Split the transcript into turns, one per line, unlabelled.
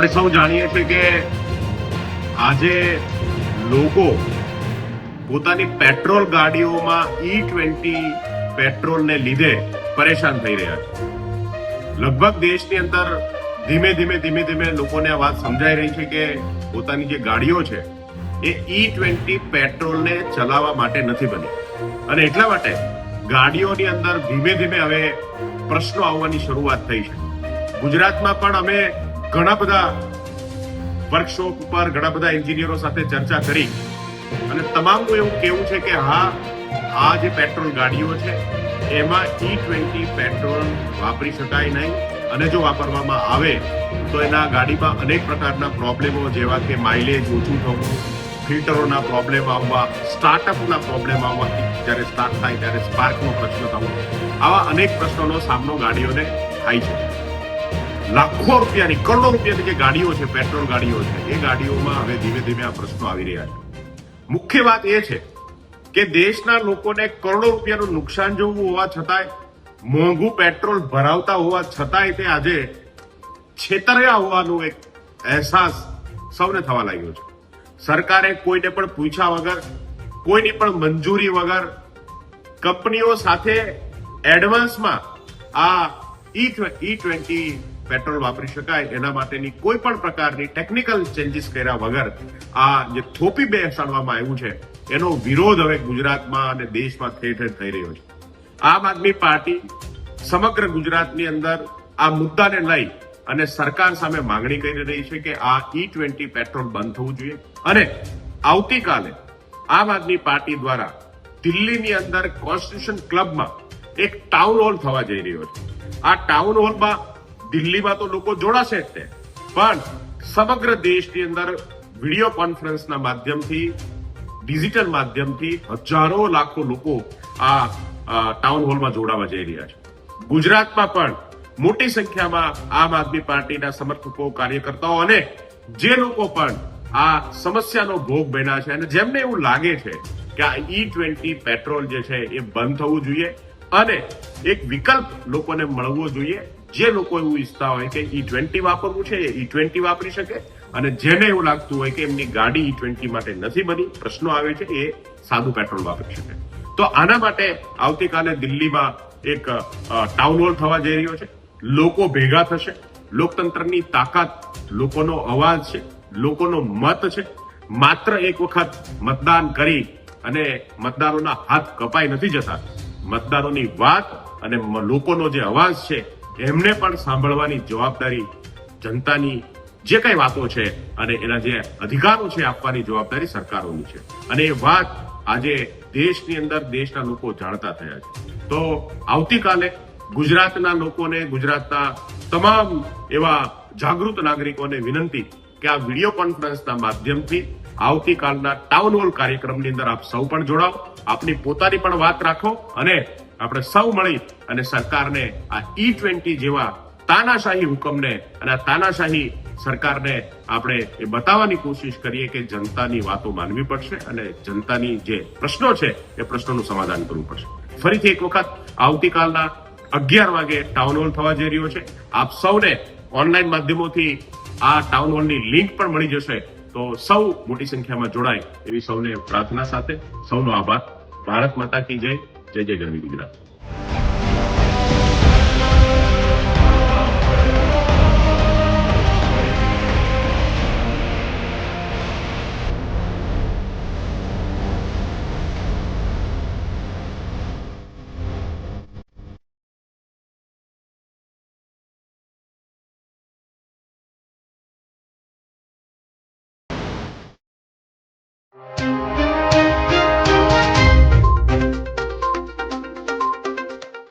આપણે સૌ જાણીએ છીએ કે આજે લોકો પોતાની પેટ્રોલ ગાડીઓમાં E20 પેટ્રોલને લીધે પરેશાન થઈ રહ્યા છે. લગભગ દેશની અંદર ધીમે ધીમે લોકોને આ વાત સમજાઈ રહી છે કે પોતાની જે ગાડીઓ છે એ E20 પેટ્રોલને ચલાવવા માટે નથી બની, અને એટલા માટે ગાડીઓની અંદર ધીમે હવે પ્રશ્નો આવવાની શરૂઆત થઈ છે. ગુજરાતમાં પણ અમે ઘણા બધા વર્કશોપ ઉપર ઘણા બધા એન્જિનિયરો સાથે ચર્ચા કરી અને તમામનું એવું કહેવું છે કે હા, આ જે પેટ્રોલ ગાડીઓ છે એમાં E20 પેટ્રોલ વાપરી શકાય નહીં, અને જો વાપરવામાં આવે તો એના ગાડીમાં અનેક પ્રકારના પ્રોબ્લેમો જેવા કે માઇલેજ ઓછું થવું, ફિલ્ટરોના પ્રોબ્લેમ આવવા, સ્ટાર્ટઅપના પ્રોબ્લેમ આવવા, જ્યારે સ્ટાર્ટ થાય ત્યારે સ્પાર્કનો પ્રશ્ન થવો, આવા અનેક પ્રશ્નોનો સામનો ગાડીઓને થાય છે. લાખો રૂપિયાની, કરોડો રૂપિયાની જે ગાડીઓ છે, પેટ્રોલ ગાડીઓ છે, એ ગાડીઓમાં હવે ધીમે આ પ્રશ્નો આવી રહ્યા છે. મુખ્ય વાત એ છે કે દેશના લોકોને કરોડો રૂપિયાનું નુકસાન જોવું હોવા છતાંય, મોંઘું પેટ્રોલ ભરાવતા હોવા છતાંય તે આજે છેતર્યા હોવાનો એક અહેસાસ સૌને થવા લાગ્યો છે. સરકારે કોઈને પણ પૂછ્યા વગર, કોઈની પણ મંજૂરી વગર કંપનીઓ સાથે એડવાન્સમાં આ E20 પેટ્રોલ વાપરી શકાય એના માટેની કોઈ પણ પ્રકારની ટેકનિકલ ચેન્જીસ કર્યા વગર આ જે થોપી બેસાડવામાં આવ્યું છે એનો વિરોધ હવે ગુજરાતમાં અને દેશમાં ઠેર થઈ રહ્યો છે. આમ આદમી પાર્ટી સમગ્ર ગુજરાતની અંદર આ મુદ્દાને લઈ અને સરકાર સામે માંગણી કરી રહી છે કે આ E20 પેટ્રોલ બંધ થવું જોઈએ, અને આવતીકાલે આમ આદમી પાર્ટી દ્વારા દિલ્હીની અંદર કોન્સ્ટિટ્યુશન ક્લબમાં એક ટાઉન હોલ થવા જઈ રહ્યો છે. આ ટાઉન હોલમાં દિલ્હીમાં તો લોકો જોડાશે જ તે, પણ સમગ્ર દેશની અંદર વિડીયો કોન્ફરન્સના માધ્યમથી, ડિજિટલ માધ્યમથી હજારો લાખો લોકો આ ટાઉન હોલમાં જોડાવા જઈ રહ્યા છે. ગુજરાતમાં પણ મોટી સંખ્યામાં આમ આદમી પાર્ટીના સમર્થકો, કાર્યકર્તાઓ અને જે લોકો પણ આ સમસ્યાનો ભોગ બન્યા છે અને જેમને એવું લાગે છે કે આ E20 પેટ્રોલ જે છે એ બંધ થવું જોઈએ અને એક વિકલ્પ લોકોને મળવો જોઈએ. જે લોકો એવું ઈચ્છતા હોય કે E20 વાપરવું છે એ E20 વાપરી શકે, અને જેને એવું લાગતું હોય કે એમની ગાડી E20 માટે નથી બની, પ્રશ્નો આવે છે, એ સાદું પેટ્રોલ વાપરી શકે. તો આના માટે આવતીકાલે દિલ્હીમાં એક ટાઉન હોલ થવા જઈ રહ્યો છે. લોકો ભેગા થશે. લોકતંત્રની તાકાત લોકોનો અવાજ છે, લોકોનો મત છે. માત્ર એક વખત મતદાન કરી અને મતદારોના હાથ કપાઈ નથી જતા. મતદારોની વાત અને લોકોનો જે અવાજ છે એમને પણ સાંભળવાની જવાબદારી, જનતાની જે કઈ વાતો છે અને એના જે અધિકારો છે આપવાની જવાબદારી સરકારોની છે, અને એ વાત આજે દેશની અંદર દેશના લોકો જાણતા થયા છે. તો આવતીકાલે ગુજરાતના લોકોને, ગુજરાતના તમામ એવા જાગૃત નાગરિકોને વિનંતી કે આ વિડીયો કોન્ફરન્સના માધ્યમથી આવતીકાલના ટાઉન હોલ કાર્યક્રમની અંદર આપ સૌ પણ જોડાઓ, આપની પોતાની પણ વાત રાખો, અને આપણે સૌ મળી અને સરકારને આ E20 જેવા તાનાશાહી હુકમને અને આ તાનાશાહી સરકારને આપણે એ બતાવવાની કોશિશ કરીએ કે જનતાની વાતો માનવી પડશે અને જનતાની જે પ્રશ્નો છે એ પ્રશ્નોનું સમાધાન કરવું પડશે. ફરીથી એક વખત આવતીકાલના 11 વાગે ટાઉન હોલ થવા જઈ રહ્યો છે. આપ સૌને ઓનલાઈન માધ્યમોથી આ ટાઉન હોલની લિંક પણ મળી જશે, તો સૌ મોટી સંખ્યામાં જોડાય એવી સૌને પ્રાર્થના સાથે સૌનો આભાર. ભારત માતા કી જય. જય જય ગરવી ગુજરાત.